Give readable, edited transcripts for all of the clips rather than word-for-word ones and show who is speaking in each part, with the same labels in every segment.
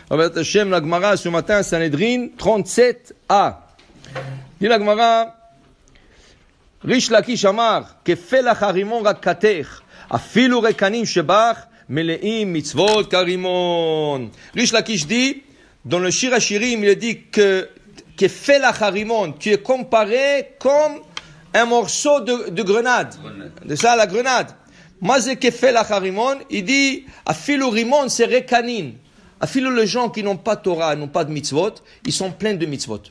Speaker 1: Rabbi Hashem, la Gemara, ce matin, Sanhedrin 37a. Dit la Gemara, Rish Lakish Amar, Kefelach harimon rak katech, afilu rekanim shebach, meleim mitzvot karimon. Rish Lakish dit, dans le Shir HaShirim, il dit que Kefelach harimon, tu es comparé comme un morceau de grenade. De ça, la grenade. Mazé Kefelach harimon, il dit, afilu rimon, c'est rekanin. Afilu les gens qui n'ont pas Torah, n'ont pas de mitzvot, ils sont pleins de mitzvot.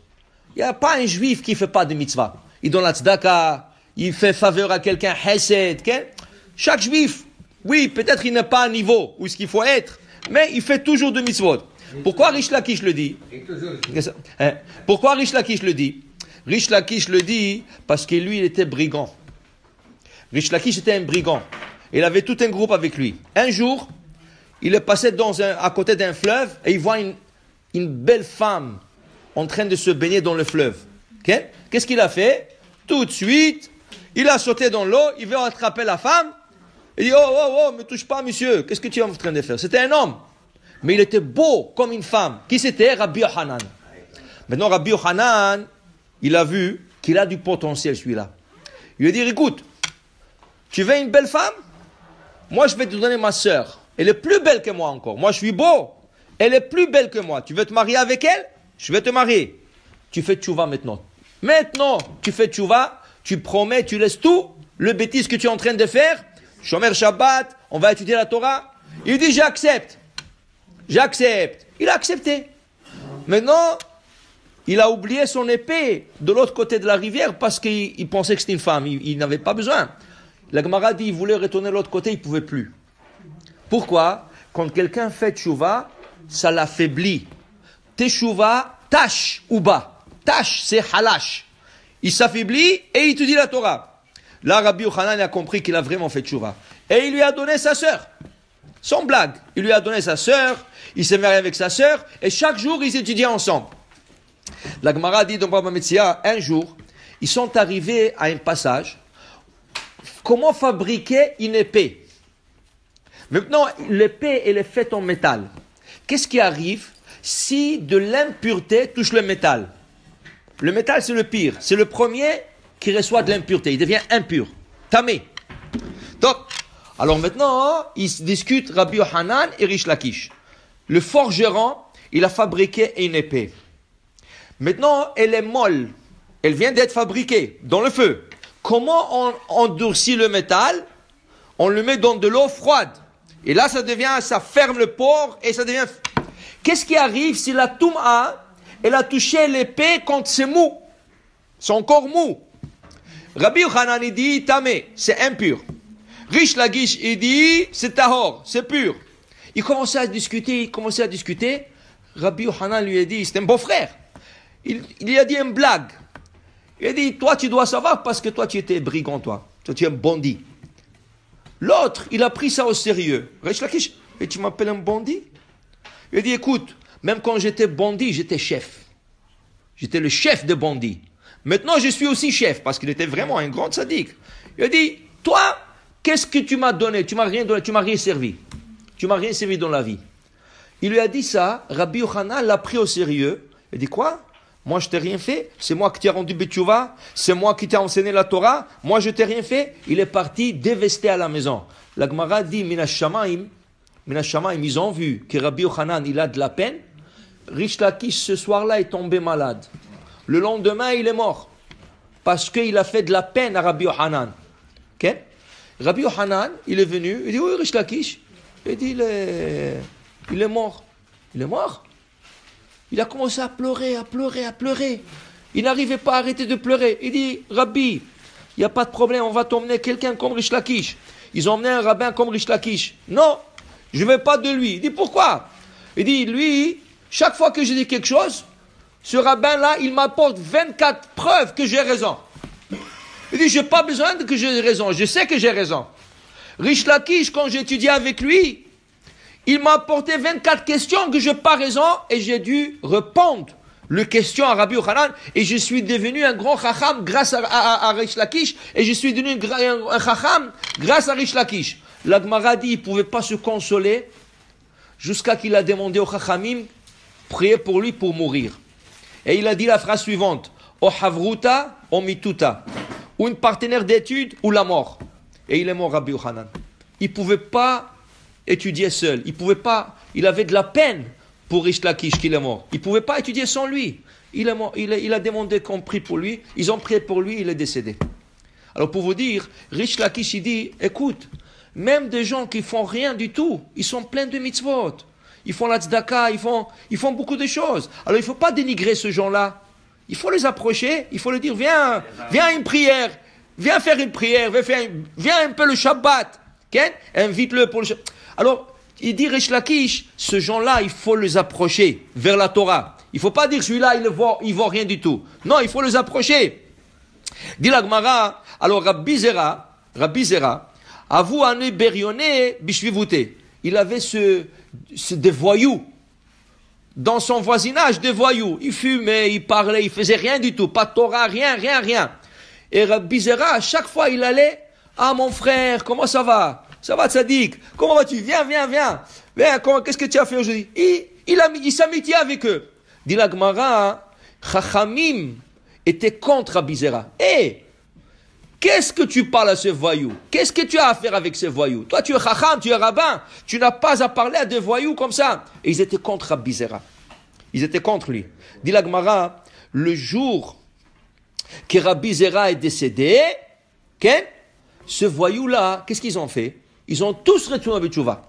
Speaker 1: Il n'y a pas un juif qui ne fait pas de mitzvah. Il donne la tzedaka, il fait faveur à quelqu'un, hesed. Chaque juif, oui, peut-être il n'est pas à un niveau où ce qu'il faut être, mais il fait toujours de mitzvot. Pourquoi Rish Lakish le dit? Pourquoi Rish Lakish le dit? Rish Lakish le dit parce que lui, il était brigand. Rish Lakish était un brigand. Il avait tout un groupe avec lui. Un jour, il est passé à côté d'un fleuve et il voit une belle femme en train de se baigner dans le fleuve. Okay? Qu'est-ce qu'il a fait? Tout de suite, il a sauté dans l'eau, il veut attraper la femme. Il dit, oh, me touche pas, monsieur. Qu'est-ce que tu es en train de faire? C'était un homme. Mais il était beau comme une femme. Qui c'était? Rabbi Yochanan. Maintenant, Rabbi Yochanan, il a vu qu'il a du potentiel, celui-là. Il lui a dit, écoute, tu veux une belle femme? Moi, je vais te donner ma sœur. Elle est plus belle que moi encore. Moi, je suis beau. Elle est plus belle que moi. Tu veux te marier avec elle? Je vais te marier. Tu fais tchouva maintenant. Maintenant, tu fais tchouva, tu promets, tu laisses tout, le bêtise que tu es en train de faire, Shomer Shabbat, on va étudier la Torah. Il dit, j'accepte. J'accepte. Il a accepté. Maintenant, il a oublié son épée de l'autre côté de la rivière parce qu'il pensait que c'était une femme. Il n'avait pas besoin. La Gemara dit, il voulait retourner de l'autre côté, il ne pouvait plus. Pourquoi? Quand quelqu'un fait tchouva, ça l'affaiblit. Teshuva, tash ou bas. Tash, c'est halash. Il s'affaiblit et il étudie la Torah. Là, Rabbi Yochanan a compris qu'il a vraiment fait tchouva. Et il lui a donné sa sœur. Sans blague. Il lui a donné sa sœur, il s'est marié avec sa sœur, et chaque jour, ils étudiaient ensemble. La Gemara dit dans Baba Metzia, un jour, ils sont arrivés à un passage. Comment fabriquer une épée? Maintenant, l'épée, elle est faite en métal. Qu'est-ce qui arrive si de l'impureté touche le métal? Le métal, c'est le pire. C'est le premier qui reçoit de l'impureté. Il devient impur. Tamé. Donc, alors maintenant, ils discutent Rabbi Yochanan et Rish Lakish. Le forgeron, il a fabriqué une épée. Maintenant, elle est molle. Elle vient d'être fabriquée dans le feu. Comment on endurcit le métal? On le met dans de l'eau froide. Et là, ça ferme le port et ça devient... Qu'est-ce qui arrive si la Touma, elle a touché l'épée quand c'est mou? C'est encore mou. Rabbi Yochanan, il dit, tamé, c'est impur. Rish Lakish, il dit, c'est tahor, c'est pur. Il commençait à discuter. Rabbi Yochanan lui a dit, c'est un beau frère. Il lui a dit une blague. Il a dit, toi, tu dois savoir parce que toi, tu étais brigand, toi. Toi, tu es un bandit. L'autre, il a pris ça au sérieux. Rish Lakish, et tu m'appelles un bandit? Il a dit, écoute, même quand j'étais bandit, j'étais chef. J'étais le chef de bandit. Maintenant, je suis aussi chef, parce qu'il était vraiment un grand sadique. Il a dit, toi, qu'est-ce que tu m'as donné? Tu m'as rien donné, tu m'as rien servi. Tu m'as rien servi dans la vie. Il lui a dit ça, Rabbi Yochanan l'a pris au sérieux. Il a dit, quoi? Moi, je t'ai rien fait. C'est moi qui t'ai rendu Betchouva. C'est moi qui t'ai enseigné la Torah. Moi, je t'ai rien fait. Il est parti dévesté à la maison. La Gemara dit, Minash Shamaim, ils ont vu que Rabbi Yochanan, il a de la peine. Rish Lakish, ce soir-là, est tombé malade. Le lendemain, il est mort. Parce qu'il a fait de la peine à Rabbi Yochanan. Okay? Rabbi Yochanan, il est venu, il dit, oui, Rish Lakish. Il dit, il est mort. Il est mort? Il a commencé à pleurer. Il n'arrivait pas à arrêter de pleurer. Il dit, Rabbi, il n'y a pas de problème, on va t'emmener quelqu'un comme Rish Lakish. Ils ont emmené un rabbin comme Rish Lakish. Non, je ne veux pas de lui. Il dit, pourquoi? Il dit, lui, chaque fois que je dis quelque chose, ce rabbin-là, il m'apporte 24 preuves que j'ai raison. Il dit, je n'ai pas besoin de que j'ai raison, je sais que j'ai raison. Rish Lakish, quand j'ai étudié avec lui, il m'a apporté 24 questions que je n'ai pas raison et j'ai dû répondre les questions à Rabbi Yochanan et je suis devenu un grand chacham grâce à Rish Lakish et je suis devenu un chacham grâce à Rish Lakish. La Gemara dit, il ne pouvait pas se consoler jusqu'à qu'il a demandé aux chachamim prier pour lui pour mourir. Et il a dit la phrase suivante, o havruta, o mituta, ou une partenaire d'études ou la mort. Et il est mort, Rabbi Yochanan. Il ne pouvait pas étudier seul. Il avait de la peine pour Rish Lakish qu'il est mort. Il ne pouvait pas étudier sans lui. Il est mort. Il a demandé qu'on prie pour lui. Ils ont prié pour lui, il est décédé. Alors pour vous dire, Rish Lakish il dit, écoute, même des gens qui font rien du tout, ils sont pleins de mitzvot. Ils font la tzedaka, ils font beaucoup de choses. Alors il ne faut pas dénigrer ce gens-là. Il faut les approcher, il faut leur dire, viens à une prière, viens faire une prière, viens un peu le Shabbat. Okay? Invite-le pour le Shabbat. Alors, il dit Rish Lakish, ce gens-là, il faut les approcher vers la Torah. Il ne faut pas dire celui-là, il ne voit rien du tout. Non, il faut les approcher. Dit la Gemara, alors Rabbi Zera, avoue ane berionné bishvivute. Il avait des voyous. Dans son voisinage, des voyous. Il fumait, il parlait, il faisait rien du tout. Pas de Torah, rien. Et Rabbi Zera, à chaque fois, il allait, ah mon frère, comment ça va? Ça va, Tzadik? Comment vas-tu? Viens. Qu'est-ce que tu as fait aujourd'hui? Il s'amitiait avec eux. Dit la Gemara, Chachamim était contre Rabbi Zera. Qu'est-ce que tu parles à ce voyou? Qu'est-ce que tu as à faire avec ces voyous? Toi, tu es chacham, tu es rabbin. Tu n'as pas à parler à des voyous comme ça. Et ils étaient contre Rabbi Zera. Ils étaient contre lui. Dit la Gemara, le jour que Rabbi Zera est décédé, ce voyou-là, qu'est-ce qu'ils ont fait? Ils ont tous retourné à Betchouva.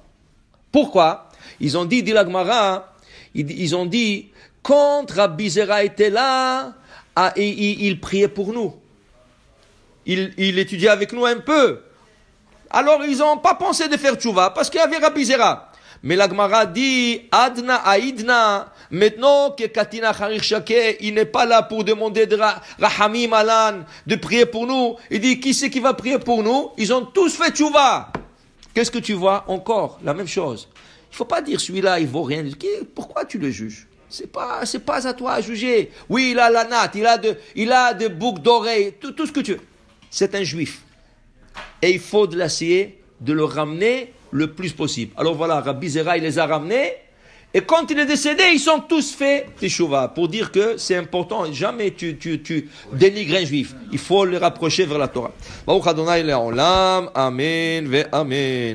Speaker 1: Pourquoi? Ils ont dit la Gemara, ils ont dit, quand Rabbi Zera était là, il priait pour nous. Il étudiait avec nous un peu. Alors, ils n'ont pas pensé de faire tchouva parce qu'il y avait Rabbi Zera. Mais la Gemara dit, Adna Aïdna, maintenant que Katina Harir Shake, il n'est pas là pour demander de Rahamim Alan, de prier pour nous. Il dit, qui c'est qui va prier pour nous? Ils ont tous fait tchouva. Qu'est-ce que tu vois? Encore, la même chose. Il ne faut pas dire celui-là, il vaut rien. Pourquoi tu le juges? C'est pas à toi à juger. Oui, il a la natte, il a des boucles d'oreilles, tout ce que tu veux. C'est un juif. Et il faut essayer de le ramener le plus possible. Alors voilà, Rabbi Zera, il les a ramenés. Et quand il est décédé, ils sont tous fait teshuva. Pour dire que c'est important. Jamais tu dénigres un juif. Il faut le rapprocher vers la Torah. Baruch Adonai le'olam. Amen ve amen.